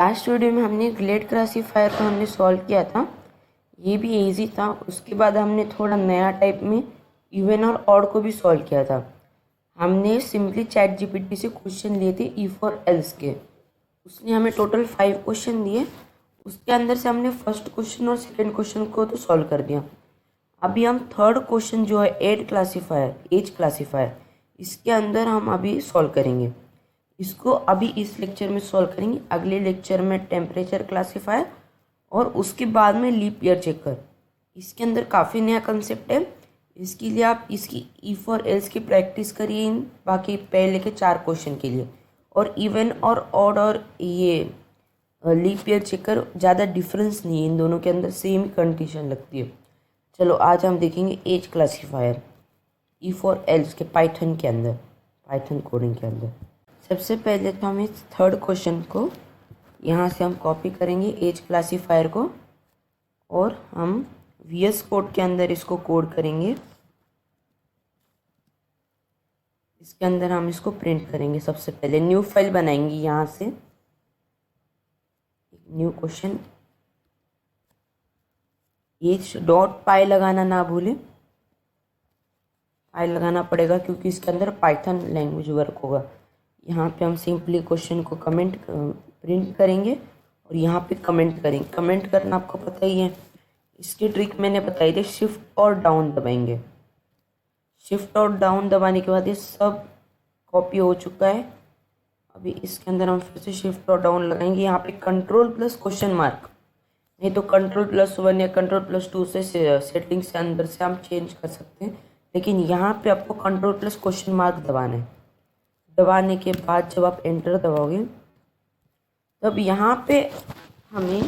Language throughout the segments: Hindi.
लास्ट वीडियो में हमने ग्लेड क्लासीफायर को हमने सॉल्व किया था। ये भी इजी था। उसके बाद हमने थोड़ा नया टाइप में इवन और ऑड को भी सॉल्व किया था। हमने सिंपली चैट जीपीटी से क्वेश्चन लिए थे इफ और एल्स के। उसने हमें टोटल 5 क्वेश्चन दिए। उसके अंदर से हमने फर्स्ट क्वेश्चन और सेकंड क्वेश्चन को तो सॉल्व कर दिया। अभी हम थर्ड क्वेश्चन जो है एज क्लासीफायर, इसके अंदर हम अभी सॉल्व करेंगे। इसको अभी इस लेक्चर में सॉल्व करेंगे, अगले लेक्चर में टेम्परेचर क्लासीफायर और उसके बाद में लीप ईयर चेकर। इसके अंदर काफ़ी नया कंसेप्ट है। इसके लिए आप इसकी इफ और एल्स की प्रैक्टिस करिए इन बाकी पहले के 4 क्वेश्चन के लिए। और इवन और ऑड और ये लीप ईयर चेकर ज़्यादा डिफरेंस नहीं है, इन दोनों के अंदर सेम कंडीशन लगती है। चलो आज हम देखेंगे एज क्लासीफायर इफ और एल्स के पाइथन के अंदर, पाइथन कोडिंग के अंदर। सबसे पहले तो हम इस थर्ड क्वेश्चन को यहाँ से हम कॉपी करेंगे एज क्लासीफायर को, और हम VS कोड के अंदर इसको कोड करेंगे। इसके अंदर हम इसको प्रिंट करेंगे। सबसे पहले न्यू फाइल बनाएंगे, यहाँ से एक न्यू क्वेश्चन। एज डॉट पाई लगाना ना भूलें, पाई लगाना पड़ेगा क्योंकि इसके अंदर पाइथन लैंग्वेज वर्क होगा। यहाँ पे हम सिंपली क्वेश्चन को प्रिंट करेंगे और यहाँ पे कमेंट करेंगे। कमेंट करना आपको पता ही है, इसकी ट्रिक मैंने बताई थी। शिफ्ट और डाउन दबाएंगे। शिफ्ट और डाउन दबाने के बाद ये सब कॉपी हो चुका है। अभी इसके अंदर हम फिर से शिफ्ट और डाउन लगाएंगे। यहाँ पे कंट्रोल प्लस क्वेश्चन मार्क, नहीं तो कंट्रोल+1 या कंट्रोल+2 से सेटिंग से अंदर से हम चेंज कर सकते हैं, लेकिन यहाँ पे आपको कंट्रोल प्लस क्वेश्चन मार्क दबाना है। दबाने के बाद जब आप एंटर दबाओगे तब यहाँ पे हमें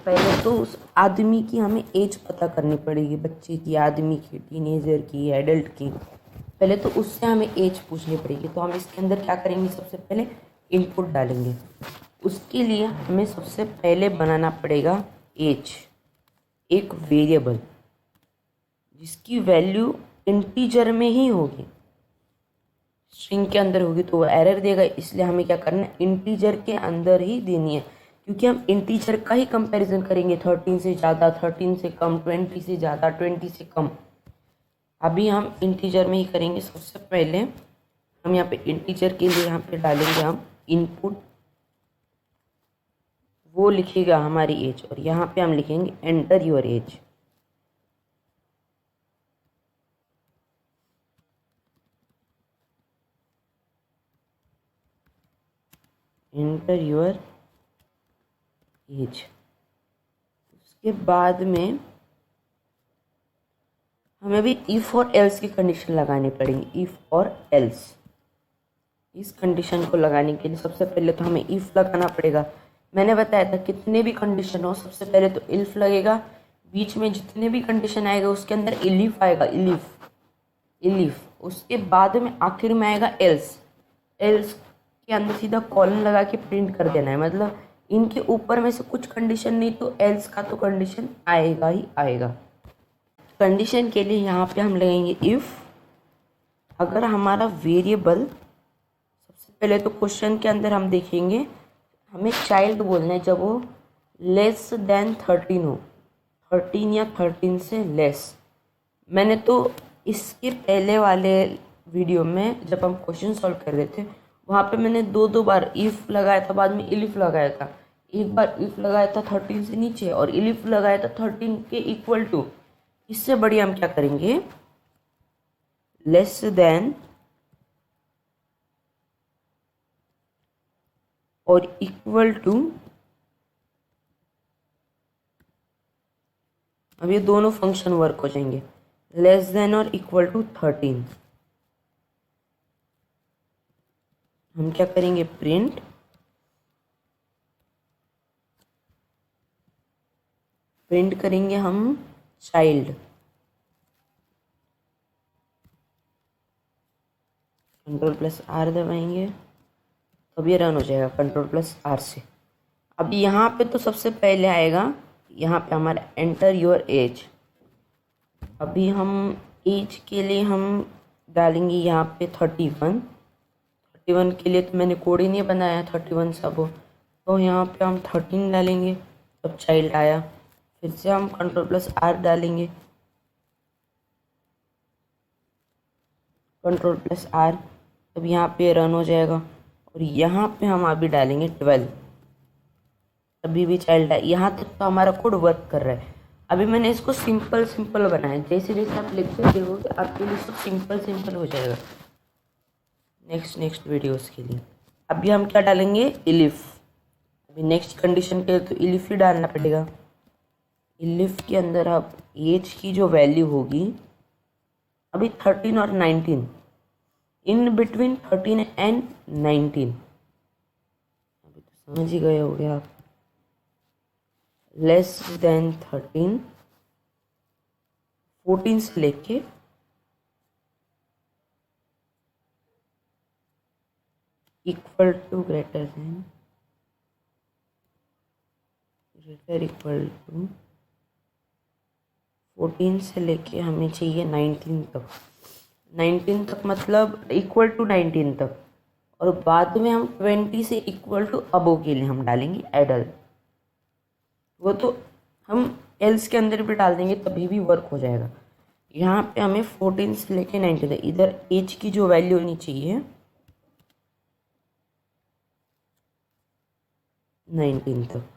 पहले तो उस आदमी की हमें एज पता करनी पड़ेगी, बच्चे की, आदमी की, टीनेजर की, एडल्ट की। पहले तो उससे हमें एज पूछनी पड़ेगी। तो हम इसके अंदर क्या करेंगे, सबसे पहले इनपुट डालेंगे। उसके लिए हमें सबसे पहले बनाना पड़ेगा एज, एक वेरिएबल जिसकी वैल्यू इंटीजर में ही होगी, स्ट्रिंग के अंदर होगी तो वो एरर देगा। इसलिए हमें क्या करना है, इंटीजर के अंदर ही देनी है, क्योंकि हम इंटीजर का ही कंपैरिजन करेंगे। 13 से ज़्यादा, 13 से कम, 20 से ज़्यादा, 20 से कम। अभी हम इंटीजर में ही करेंगे। सबसे पहले हम यहाँ पे इंटीजर के लिए यहाँ पे डालेंगे हम इनपुट, वो लिखेगा हमारी एज, और यहाँ पे हम लिखेंगे enter your age. Enter your age. उसके बाद में हमें भी इफ और एल्स की कंडीशन लगानी पड़ेगी। इफ और एल्स, इस कंडीशन को लगाने के लिए सबसे पहले तो हमें इफ लगाना पड़ेगा। मैंने बताया था कितने भी कंडीशन हो, सबसे पहले तो इफ लगेगा। बीच में जितने भी कंडीशन आएगा उसके अंदर इलिफ आएगा, इलिफ। उसके बाद में आखिर में आएगा एल्स। एल्स के अंदर सीधा कॉलन लगा के प्रिंट कर देना है। मतलब इनके ऊपर में से कुछ कंडीशन नहीं तो एल्स का तो कंडीशन आएगा ही आएगा। कंडीशन के लिए यहाँ पे हम लगाएंगे इफ। अगर हमारा वेरिएबल, सबसे पहले तो क्वेश्चन के अंदर हम देखेंगे हमें चाइल्ड बोलना है जब वो लेस देन 13 हो, 13 या 13 से लेस। मैंने तो इसके पहले वाले वीडियो में जब हम क्वेश्चन सॉल्व कर रहे थे वहाँ पे मैंने दो बार इफ लगाया था, बाद में इलिफ लगाया था। एक बार इफ लगाया था 13 से नीचे और इलिफ लगाया था 13 के इक्वल टू। इससे बढ़िया हम क्या करेंगे, लेस देन और इक्वल टू। अब ये दोनों फंक्शन वर्क हो जाएंगे, लेस देन और इक्वल टू 13। हम क्या करेंगे, प्रिंट करेंगे हम चाइल्ड। कंट्रोल+R दबाएंगे तब ये रन हो जाएगा कंट्रोल+R से। अब यहाँ पे तो सबसे पहले आएगा यहाँ पे हमारा एंटर योर एज। अभी हम एज के लिए हम डालेंगे यहाँ पे 31 के लिए तो मैंने कोड ही नहीं बनाया। 31 सब तो यहाँ पे हम 13 डालेंगे, तब चाइल्ड आया। फिर से हम Ctrl+R डालेंगे, Ctrl+R, तब यहाँ पे रन हो जाएगा। और यहाँ पे हम अभी डालेंगे 12, अभी भी चाइल्ड है। यहाँ तक तो हमारा कोड वर्क कर रहा है। अभी मैंने इसको सिंपल सिंपल बनाया, जैसे जैसे आप लिखते देखोगे आपके लिए सब सिंपल सिंपल हो जाएगा नेक्स्ट वीडियोस के लिए। अभी हम क्या डालेंगे, इलिफ। अभी नेक्स्ट कंडीशन के लिए तो इलिफ ही डालना पड़ेगा। इलिफ के अंदर अब एज की जो वैल्यू होगी, अभी 13 और 19, इन बिटवीन 13 एंड 19, अभी तो समझ ही गए होगे आप। लेस देन 13, 14 से लेके equal to greater equal to 14 से लेके हमें चाहिए 19 तक। 19 तक मतलब इक्वल टू 19 तक, और बाद में हम 20 से इक्वल टू अबो के लिए हम डालेंगे एडल। वो तो हम एल्स के अंदर भी डाल देंगे तभी भी वर्क हो जाएगा। यहाँ पे हमें 14 से लेके 19 तक, इधर एज की जो वैल्यू होनी चाहिए 19 तक।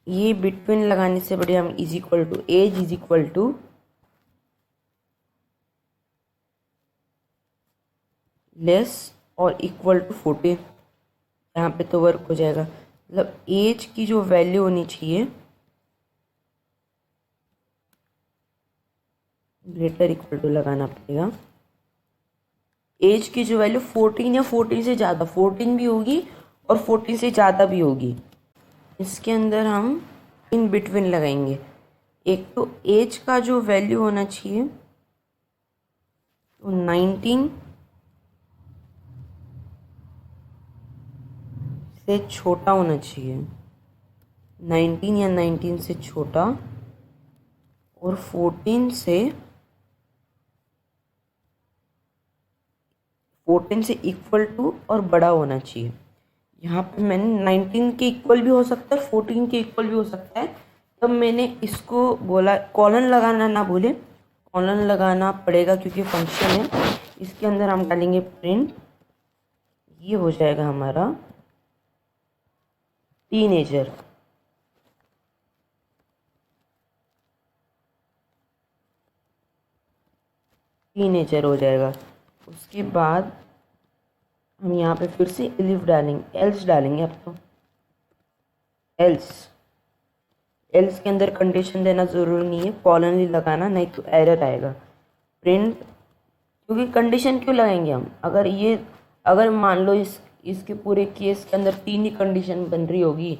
ये बिटवीन लगाने से बढ़िया हम is equal to as is equal to less और इक्वल टू 14, यहाँ पे तो वर्क हो जाएगा। मतलब एज की जो वैल्यू होनी चाहिए ग्रेटर इक्वल टू लगाना पड़ेगा। एज की जो वैल्यू 14 या 14 से ज़्यादा, 14 भी होगी और 14 से ज़्यादा भी होगी। इसके अंदर हम इन बिटवीन लगाएंगे। एक तो एज का जो वैल्यू होना चाहिए तो 19 से छोटा होना चाहिए, 19 या 19 से छोटा, और 14 से इक्वल टू और बड़ा होना चाहिए। यहाँ पे मैंने 19 के इक्वल भी हो सकता है, 14 के इक्वल भी हो सकता है, तब मैंने इसको बोला कॉलन लगाना ना भूले, कॉलन लगाना पड़ेगा क्योंकि फंक्शन है। इसके अंदर हम डालेंगे प्रिंट, ये हो जाएगा हमारा टीनेजर। टीनेजर हो जाएगा। उसके बाद हम यहाँ पे फिर से एलिफ डालेंगे, एल्स डालेंगे। अब तो एल्स के अंदर कंडीशन देना ज़रूरी नहीं है, कॉलन ही लगाना, नहीं तो एरर आएगा। प्रिंट, क्योंकि कंडीशन क्यों लगाएंगे हम, अगर मान लो इसके पूरे केस के अंदर 3 ही कंडीशन बन रही होगी,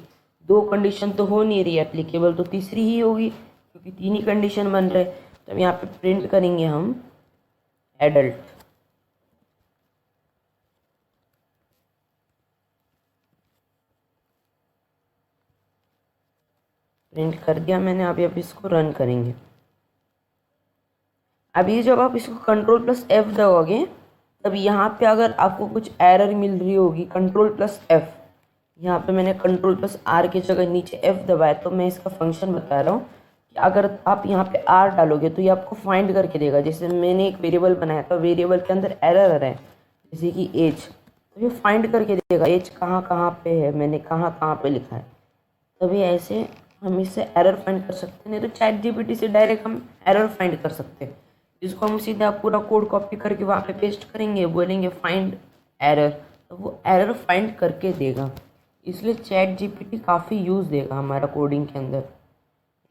2 कंडीशन तो हो नहीं रही एप्लीकेबल, तो तीसरी ही होगी क्योंकि 3 ही कंडीशन बन रहे। तो यहाँ पे प्रिंट करेंगे हम एडल्ट। प्रिंट कर दिया मैंने। अभी इसको रन करेंगे। अभी जब आप इसको Ctrl+F दबाओगे तब यहाँ पे अगर आपको कुछ एरर मिल रही होगी, Ctrl+F, यहाँ पे मैंने Ctrl+R की जगह नीचे F दबाया, तो मैं इसका फंक्शन बता रहा हूँ कि अगर आप यहाँ पे R डालोगे तो ये आपको फाइंड करके देगा। जैसे मैंने एक वेरिएबल बनाया था, वेरिएबल के अंदर एरर आ रहा है जैसे कि एज, तो ये फाइंड करके देगा एज कहाँ कहाँ पे है, मैंने कहाँ कहाँ पे लिखा है। तभी ऐसे हम इससे एरर फाइंड कर सकते हैं, नहीं तो ChatGPT से डायरेक्ट हम एरर फाइंड कर सकते हैं। इसको हम सीधा पूरा कोड कॉपी करके वहाँ पे पेस्ट करेंगे, बोलेंगे फाइंड एरर, तो वो एरर फाइंड करके देगा। इसलिए ChatGPT काफ़ी यूज़ देगा हमारा कोडिंग के अंदर।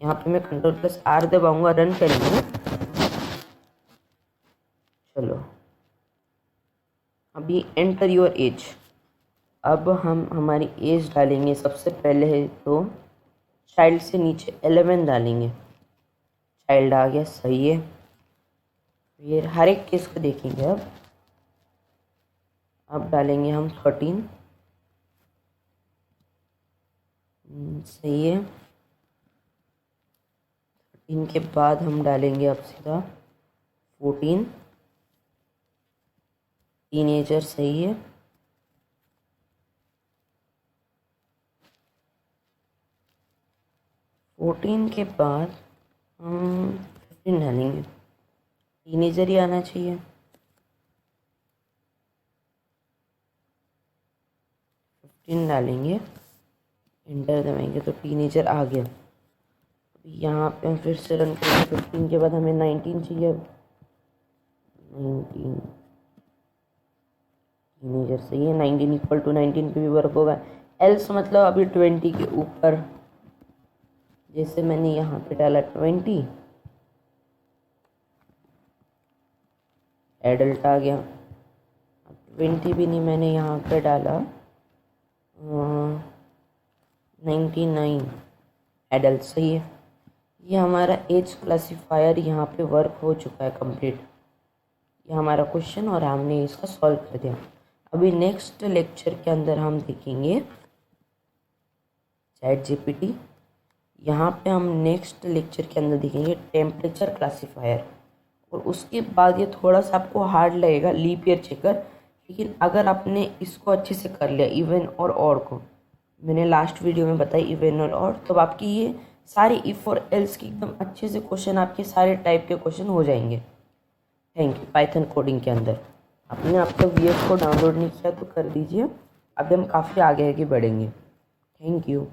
यहाँ पे मैं Ctrl+R दबाऊंगा, रन करेंगे। चलो अभी एंटर योर एज। अब हम हमारी एज डालेंगे। सबसे पहले है तो चाइल्ड से नीचे 11 डालेंगे। चाइल्ड आ गया, सही है। फिर हर एक केस को देखेंगे। अब अब डालेंगे हम 13। सही है। 13 के बाद हम डालेंगे अब सीधा 14। टीनेजर सही है। 14 के बाद हम 15 डालेंगे। टीनेजर ही आना चाहिए। 15 डालेंगे, इंटर दबाएंगे तो टीनेजर आ गया। यहाँ पे हम फिर से रन करेंगे। 15 के बाद हमें 19 चाहिए। 19 टीनेजर सही है। 19 इक्वल टू 19 पे भी वर्क होगा। एल्स मतलब अभी 20 के ऊपर, जैसे मैंने यहाँ पे डाला 20, एडल्ट आ गया। 20 भी नहीं, मैंने यहाँ पे डाला 99, एडल्ट सही है। ये हमारा एज क्लासिफायर यहाँ पे वर्क हो चुका है कंप्लीट। ये हमारा क्वेश्चन और हमने इसका सॉल्व कर दिया। अभी नेक्स्ट लेक्चर के अंदर हम देखेंगे ChatGPT। यहाँ पे हम नेक्स्ट लेक्चर के अंदर देखेंगे टेम्परेचर क्लासिफायर। और उसके बाद ये थोड़ा सा आपको हार्ड लगेगा, लीप ईयर चेकर, लेकिन अगर आपने इसको अच्छे से कर लिया, इवन और ऑड को, मैंने लास्ट वीडियो में बताई इवन और ऑड, तो आपकी ये सारे इफ और एल्स के एकदम अच्छे से क्वेश्चन, आपके सारे टाइप के क्वेश्चन हो जाएंगे। Thank you. पाइथन कोडिंग के अंदर आपने आपका VS को डाउनलोड नहीं किया तो कर दीजिए। अभी हम काफ़ी आगे आगे बढ़ेंगे। Thank you.